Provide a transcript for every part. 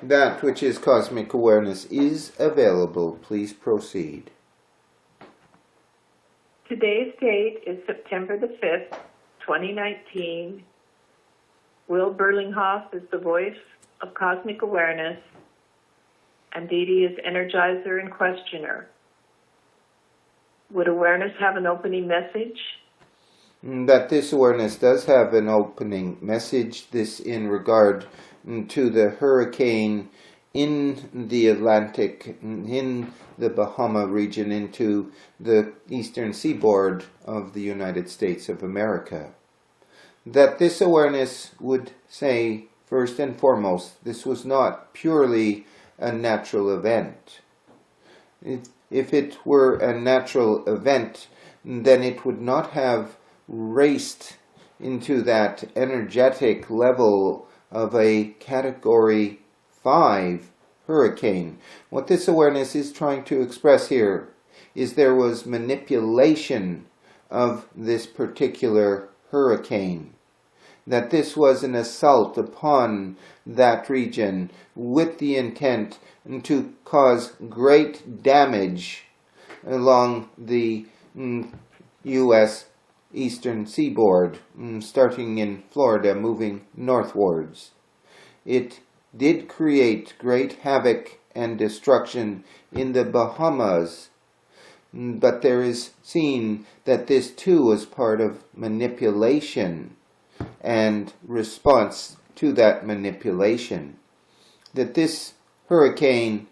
That which is cosmic awareness is available. Please proceed. Today's date is September the 5th, 2019. Will Berlinghof is the voice of cosmic awareness, and Dee Dee is energizer and questioner. Would awareness have an opening message? That this awareness does have an opening message, this in regard to the hurricane in the Atlantic, in the Bahama region, into the eastern seaboard of the United States of America. That this awareness would say, first and foremost, this was not purely a natural event. If it were a natural event, then it would not have raced into that energetic level of a Category 5 hurricane. What this awareness is trying to express here is there was manipulation of this particular hurricane. That this was an assault upon that region with the intent to cause great damage along the U.S. eastern seaboard, starting in Florida, moving northwards. It did create great havoc and destruction in the Bahamas, but there is seen that this too was part of manipulation and response to that manipulation. That this hurricane,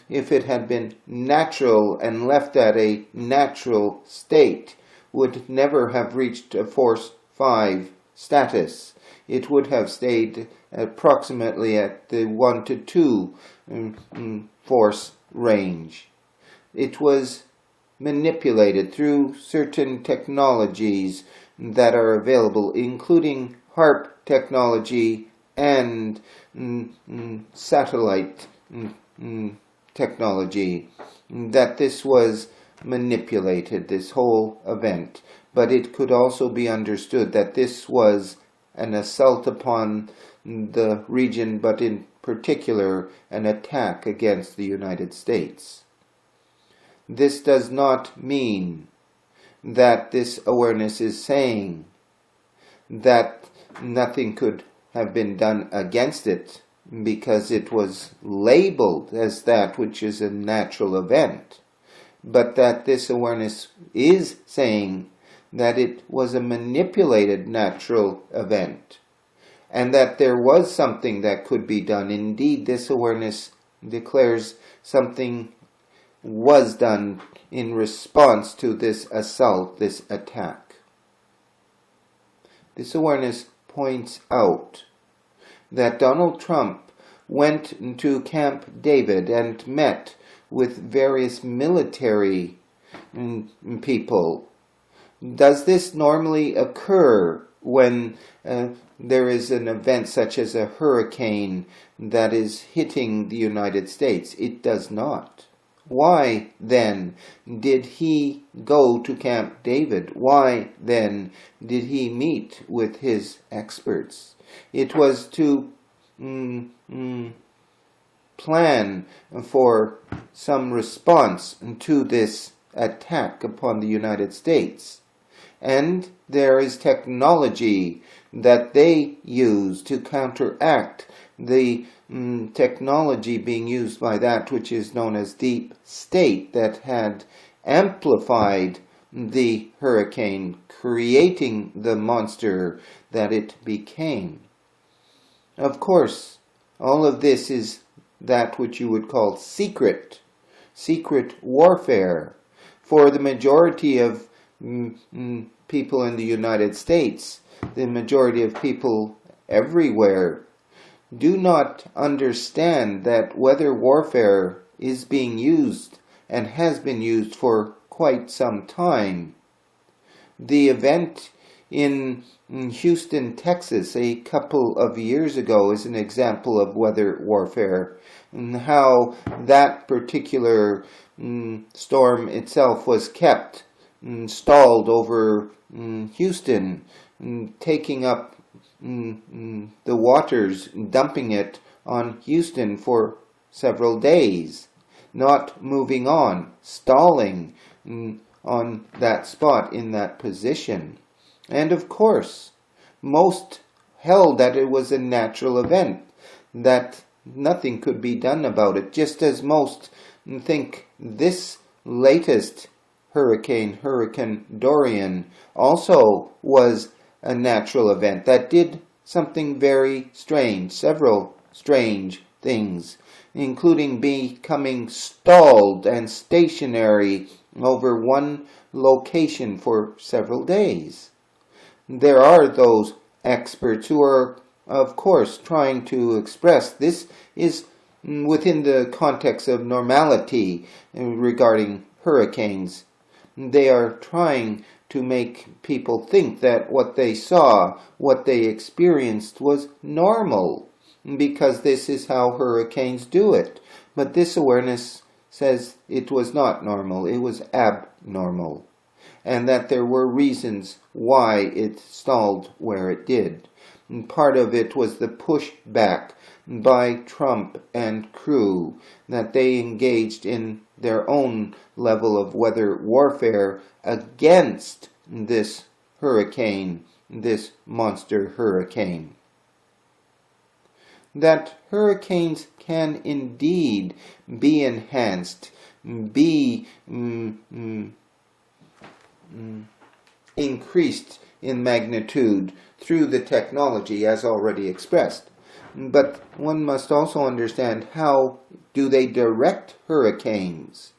if it had been natural and left at a natural state, would never have reached a Force 5 status. It would have stayed approximately at the 1 to 2 force range. It was manipulated through certain technologies that are available, including HARP technology and satellite technology, that this was manipulated, this whole event. But it could also be understood that this was an assault upon the region, but in particular an attack against the United States. This does not mean that this awareness is saying that nothing could have been done against it because it was labeled as that which is a natural event, but that this awareness is saying that it was a manipulated natural event and that there was something that could be done. Indeed, this awareness declares something was done in response to this assault, this attack. This awareness points out that Donald Trump went into Camp David and met with various military people. Does this normally occur when there is an event such as a hurricane that is hitting the United States? It does not. Why, then, did he go to Camp David? Why, then, did he meet with his experts? It was to plan for some response to this attack upon the United States. And there is technology that they use to counteract the technology being used by that which is known as deep state that had amplified the hurricane, creating the monster that it became. Of course, all of this is that which you would call secret warfare. For the majority of people in the United States, the majority of people everywhere, do not understand that weather warfare is being used and has been used for quite some time. The event in Houston, Texas, a couple of years ago is an example of weather warfare, and how that particular storm itself was kept stalled over Houston, taking up the waters, dumping it on Houston for several days, not moving on, stalling on that spot in that position. And of course, most held that it was a natural event, that nothing could be done about it, just as most think this latest hurricane, Hurricane Dorian, also was a natural event that did something very strange, several strange things, including becoming stalled and stationary over one location for several days. There are those experts who are, of course, trying to express this is within the context of normality regarding hurricanes. They are trying to make people think that what they saw, what they experienced was normal, because this is how hurricanes do it. But this awareness says it was not normal, it was abnormal, and that there were reasons why it stalled where it did. And part of it was the pushback by Trump and crew, that they engaged in their own level of weather warfare against this hurricane, this monster hurricane. That hurricanes can indeed be enhanced, be increased in magnitude through the technology as already expressed. But one must also understand, how do they direct hurricanes?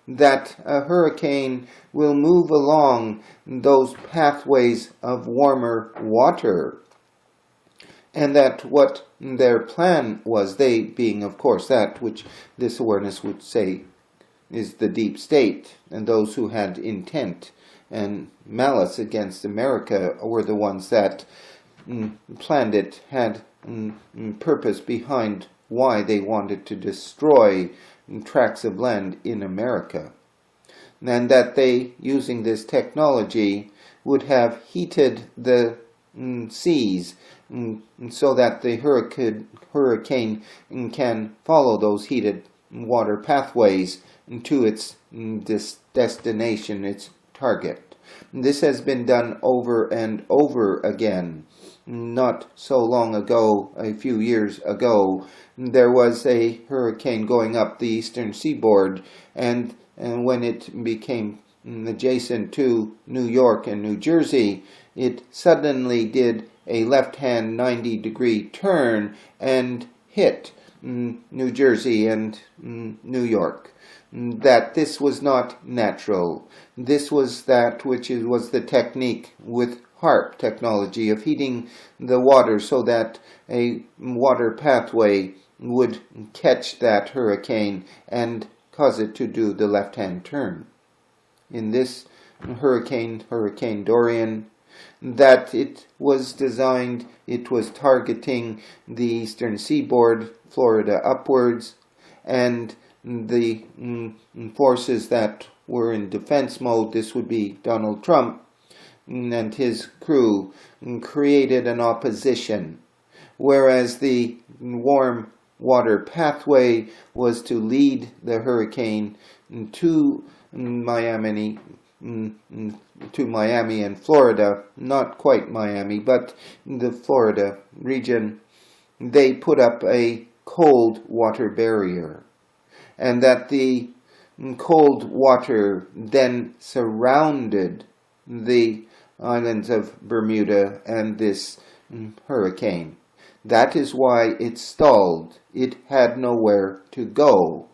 That a hurricane will move along those pathways of warmer water, and that what their plan was, they being, of course, that which this awareness would say is the deep state, and those who had intent and malice against America were the ones that planned it, had purpose behind why they wanted to destroy tracts of land in America. And that they, using this technology, would have heated the seas so that the hurricane can follow those heated water pathways to its destination, its target. This has been done over and over again. Not so long ago, a few years ago, there was a hurricane going up the eastern seaboard, and when it became adjacent to New York and New Jersey, it suddenly did a left-hand 90-degree turn and hit New Jersey and New York. That this was not natural. This was that which was the technique with HARP technology of heating the water so that a water pathway would catch that hurricane and cause it to do the left-hand turn. In this hurricane, Hurricane Dorian, that it was designed, it was targeting the eastern seaboard, Florida upwards, and the forces that were in defense mode, this would be Donald Trump and his crew, created an opposition, whereas the warm water pathway was to lead the hurricane to Miami and Florida, not quite Miami, but the Florida region. They put up a cold water barrier, and that the cold water then surrounded the islands of Bermuda and this hurricane. That is why it stalled. It had nowhere to go,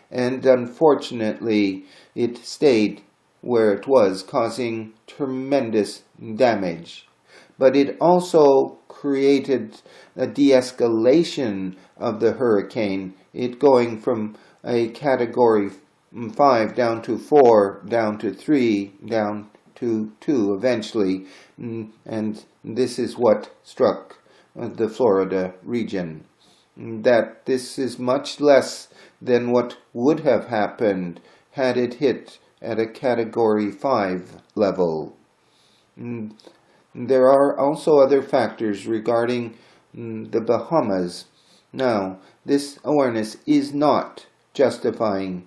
and unfortunately it stayed where it was, causing tremendous damage. But it also created a de-escalation of the hurricane, it going from a category 5 down to 4, down to 3, down to 2 eventually, and this is what struck the Florida region. That this is much less than what would have happened had it hit at a category 5 level. There are also other factors regarding the Bahamas, Now, this awareness is not justifying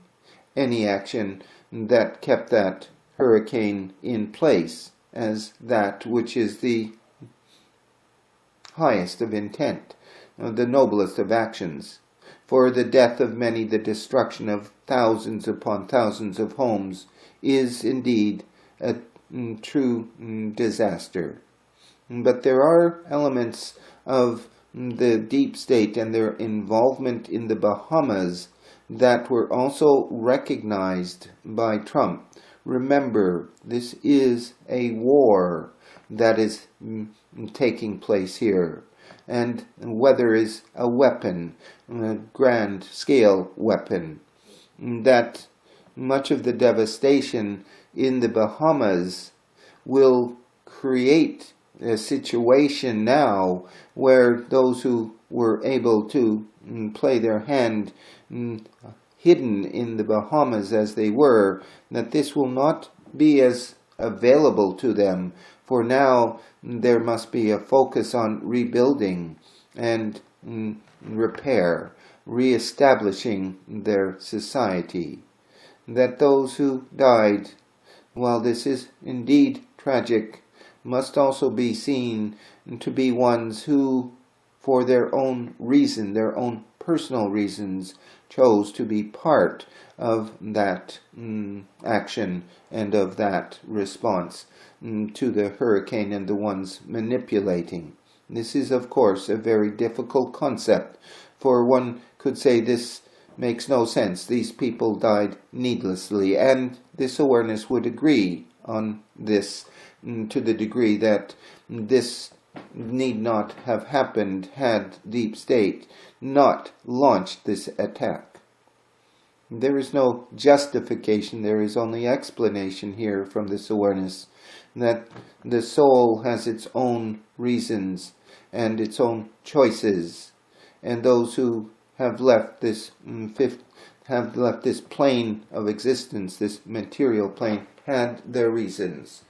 any action that kept that hurricane in place as that which is the highest of intent, the noblest of actions. For the death of many, the destruction of thousands upon thousands of homes is indeed a true disaster. But there are elements of the deep state and their involvement in the Bahamas that were also recognized by Trump. Remember, this is a war that is taking place here. And weather is a weapon, a grand-scale weapon. That much of the devastation in the Bahamas will create a situation now where those who were able to play their hand hidden in the Bahamas as they were, that this will not be as available to them. For now, there must be a focus on rebuilding and repair, reestablishing their society. That those who died, while this is indeed tragic, must also be seen to be ones who, for their own reason, their own personal reasons, chose to be part of that action and of that response to the hurricane and the ones manipulating. This is, of course, a very difficult concept, for one could say this makes no sense. These people died needlessly, and this awareness would agree on this to the degree that this need not have happened had Deep State not launched this attack. There is no justification, there is only explanation here from this awareness that the soul has its own reasons and its own choices, and those who have left this plane of existence, this material plane, had their reasons.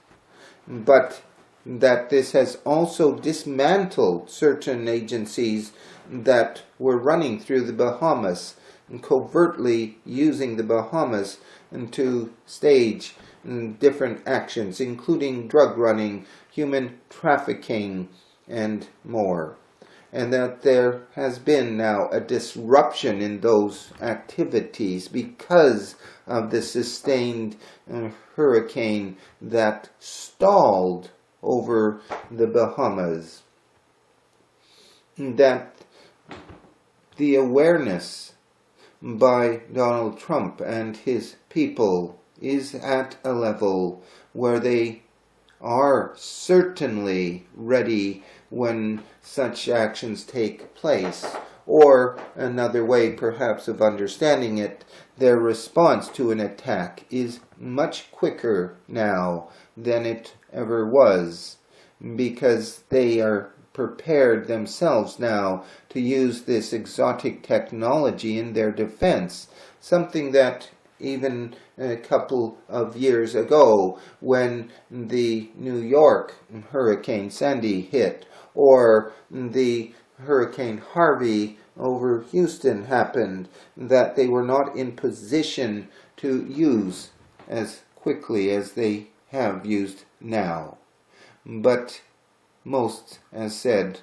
But that this has also dismantled certain agencies that were running through the Bahamas and covertly using the Bahamas to stage different actions, including drug running, human trafficking, and more. And that there has been now a disruption in those activities because of the sustained hurricane that stalled over the Bahamas. That the awareness by Donald Trump and his people is at a level where they are certainly ready when such actions take place. Or another way perhaps of understanding it, their response to an attack is much quicker now than it ever was, because they are prepared themselves now to use this exotic technology in their defense, something that even a couple of years ago, when the New York Hurricane Sandy hit, or the Hurricane Harvey over Houston happened, that they were not in position to use as quickly as they have used now. But most, as said,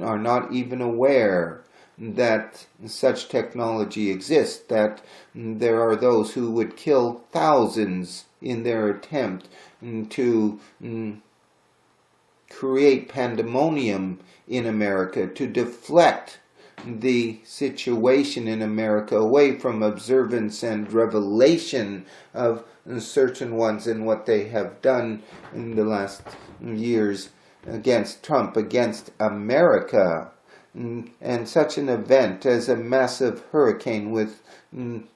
are not even aware that such technology exists, that there are those who would kill thousands in their attempt to create pandemonium in America, to deflect the situation in America away from observance and revelation of certain ones and what they have done in the last years against Trump, against America. And such an event as a massive hurricane with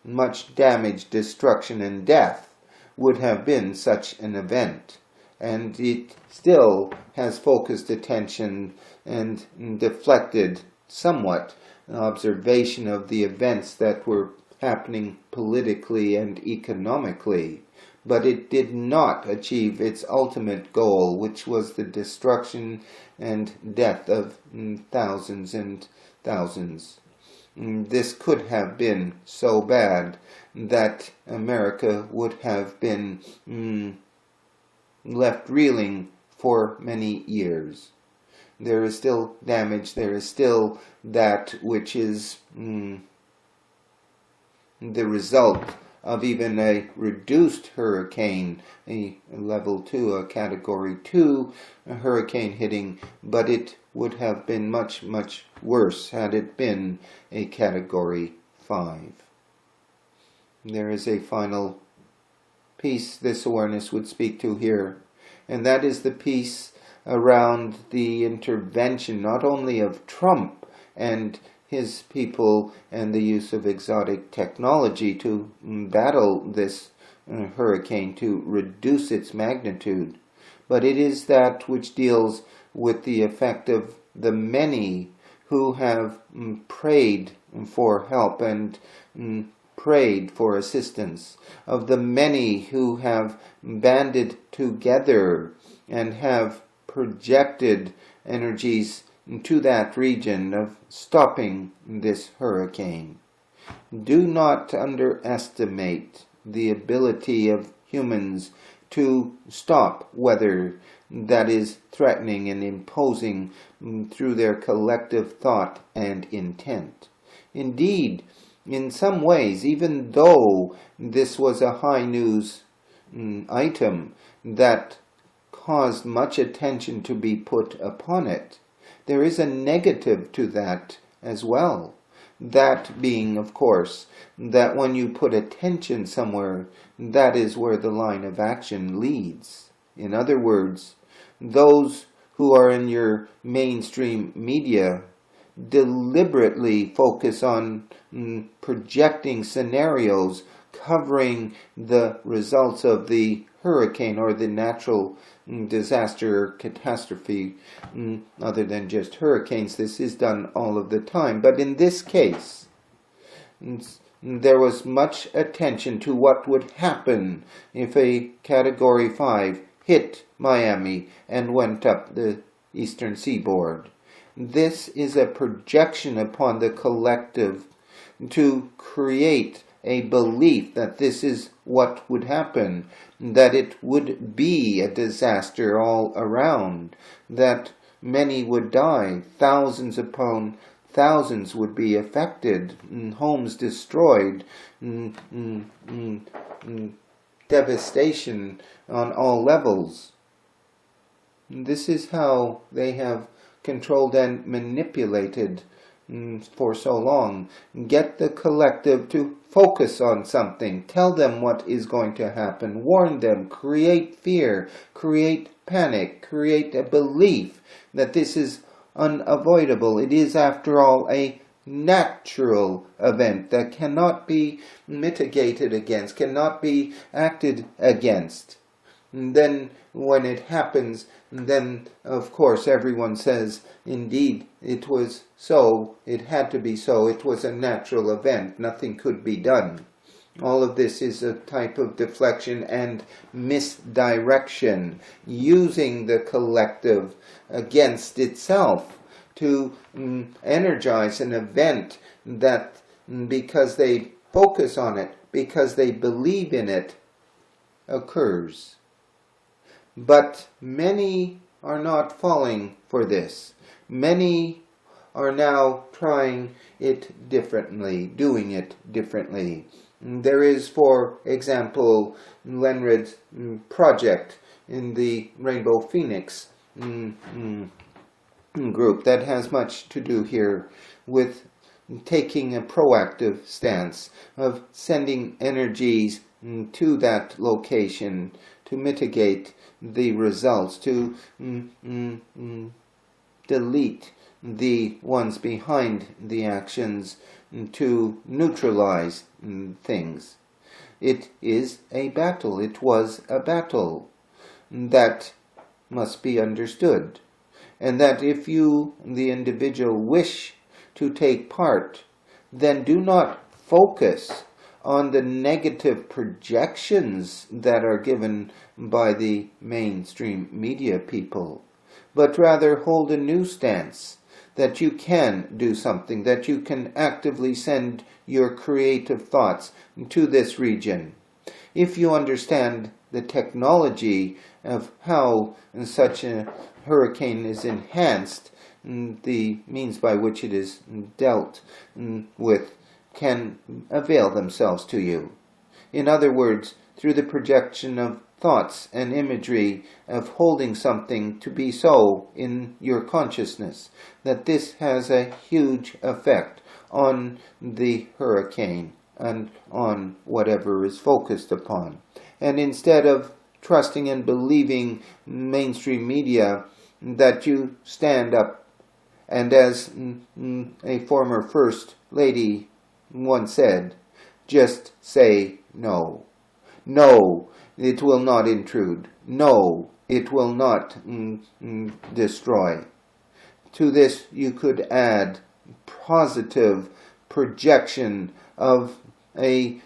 much damage, destruction, and death would have been such an event. And it still has focused attention and deflected somewhat observation of the events that were happening politically and economically. But it did not achieve its ultimate goal, which was the destruction and death of thousands and thousands. this could have been so bad that America would have been left reeling for many years. There is still damage, there is still that which is the result of even a reduced hurricane, a level 2, a category 2 a hurricane hitting, but it would have been much, much worse had it been a category 5. There is a final piece this awareness would speak to here, and that is the piece around the intervention not only of Trump and his people and the use of exotic technology to battle this hurricane, to reduce its magnitude, but it is that which deals with the effect of the many who have prayed for help and prayed for assistance, of the many who have banded together and have projected energies to that region of stopping this hurricane. Do not underestimate the ability of humans to stop weather that is threatening and imposing through their collective thought and intent. Indeed, in some ways, even though this was a high news item that caused much attention to be put upon it, there is a negative to that as well. That being, of course, that when you put attention somewhere, that is where the line of action leads. In other words, those who are in your mainstream media deliberately focus on projecting scenarios covering the results of the hurricane or the natural disaster or catastrophe. Other than just hurricanes, this is done all of the time. But in this case, there was much attention to what would happen if a Category 5 hit Miami and went up the eastern seaboard. This is a projection upon the collective to create a belief that this is what would happen, that it would be a disaster all around, that many would die, thousands upon thousands would be affected, homes destroyed, devastation on all levels. This is how they have controlled and manipulated for so long. Get the collective to focus on something. Tell them what is going to happen. Warn them. Create fear. Create panic. Create a belief that this is unavoidable. It is, after all, a natural event that cannot be mitigated against, cannot be acted against. And then when it happens, then of course everyone says, indeed, it was so, it had to be so, it was a natural event, nothing could be done. All of this is a type of deflection and misdirection, using the collective against itself to energize an event that, because they focus on it, because they believe in it, occurs. But many are not falling for this. Many are now trying it differently, doing it differently. There is, for example, Lenred's project in the Rainbow Phoenix group that has much to do here with taking a proactive stance of sending energies to that location to mitigate the results, to delete the ones behind the actions, to neutralize things. It is a battle. It was a battle that must be understood. And that if you, the individual, wish to take part, then do not focus on the negative projections that are given by the mainstream media people, but rather hold a new stance that you can do something, that you can actively send your creative thoughts to this region. If you understand the technology of how such a hurricane is enhanced, the means by which it is dealt with can avail themselves to you. In other words, through the projection of thoughts and imagery of holding something to be so in your consciousness, that this has a huge effect on the hurricane and on whatever is focused upon. And instead of trusting and believing mainstream media, that you stand up and, as a former First Lady once said, just say no. No, it will not intrude. No, it will not destroy. To this you could add positive projection of a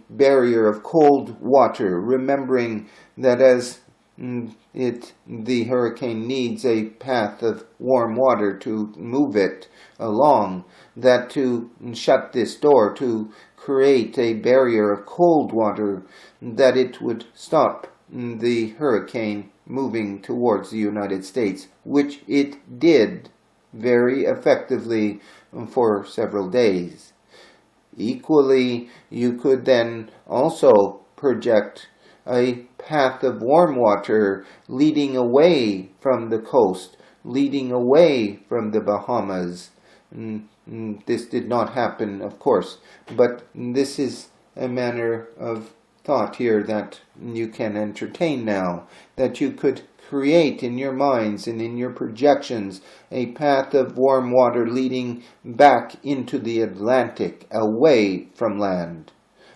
barrier of cold water, remembering that as the hurricane needs a path of warm water to move it along, that to shut this door, to create a barrier of cold water, that it would stop the hurricane moving towards the United States, which it did very effectively for several days. Equally, you could then also project a path of warm water leading away from the coast, leading away from the Bahamas. This did not happen, of course, but this is a manner of thought here that you can entertain now, that you could create in your minds and in your projections a path of warm water leading back into the Atlantic, away from land,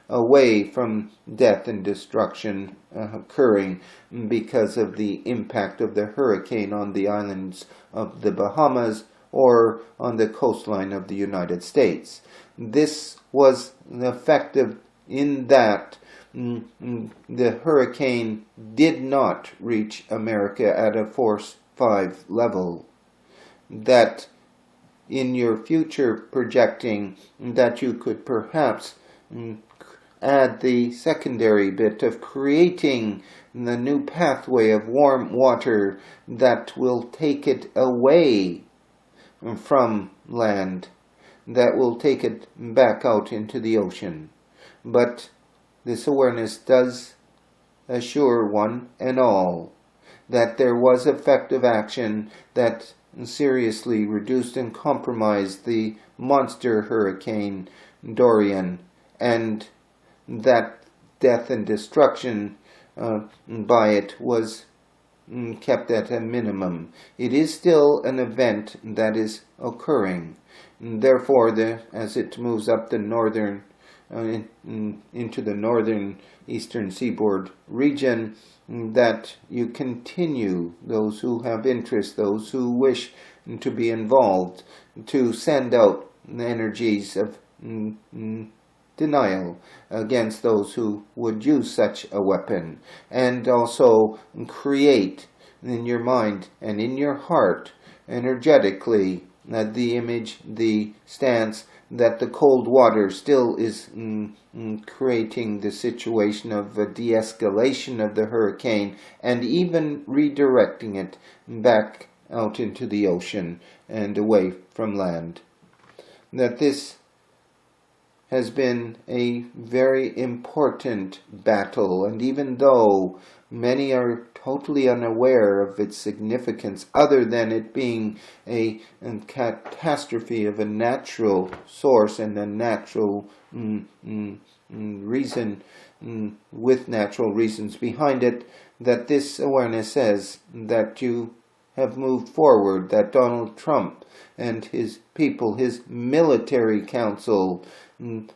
away from death and destruction occurring because of the impact of the hurricane on the islands of the Bahamas or on the coastline of the United States. This was effective in that the hurricane did not reach America at a force 5 level. That in your future projecting, that you could perhaps add the secondary bit of creating the new pathway of warm water that will take it away from land, that will take it back out into the ocean. But this awareness does assure one and all that there was effective action that seriously reduced and compromised the monster hurricane Dorian, and that death and destruction by it was kept at a minimum. It is still an event that is occurring. Therefore, as it moves up the northern into the northern eastern seaboard region, that you continue, those who have interest, those who wish to be involved, to send out energies of denial against those who would use such a weapon, and also create in your mind and in your heart energetically the image, the stance that the cold water still is creating the situation of a de-escalation of the hurricane and even redirecting it back out into the ocean and away from land. That this has been a very important battle, and even though many are totally unaware of its significance, other than it being a catastrophe of a natural source and a natural reason, with natural reasons behind it, that this awareness says that you have moved forward, that Donald Trump and his people, his military council,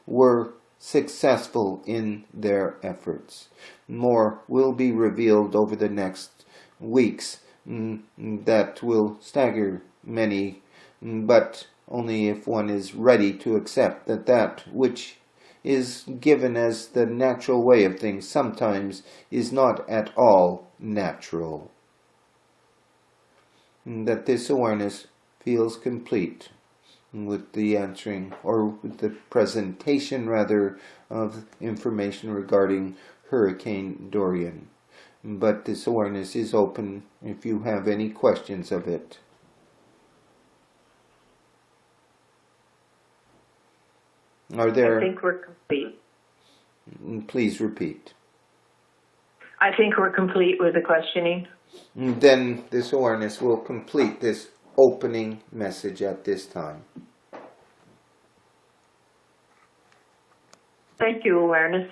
were successful in their efforts. More will be revealed over the next weeks that will stagger many, but only if one is ready to accept that that which is given as the natural way of things sometimes is not at all natural. That this awareness feels complete with the answering, or with the presentation rather, of information regarding Hurricane Dorian. But this awareness is open if you have any questions of it. Are I there? think we're complete. Please repeat. I think we're complete with the questioning. Then this awareness will complete this opening message at this time. Thank you, awareness.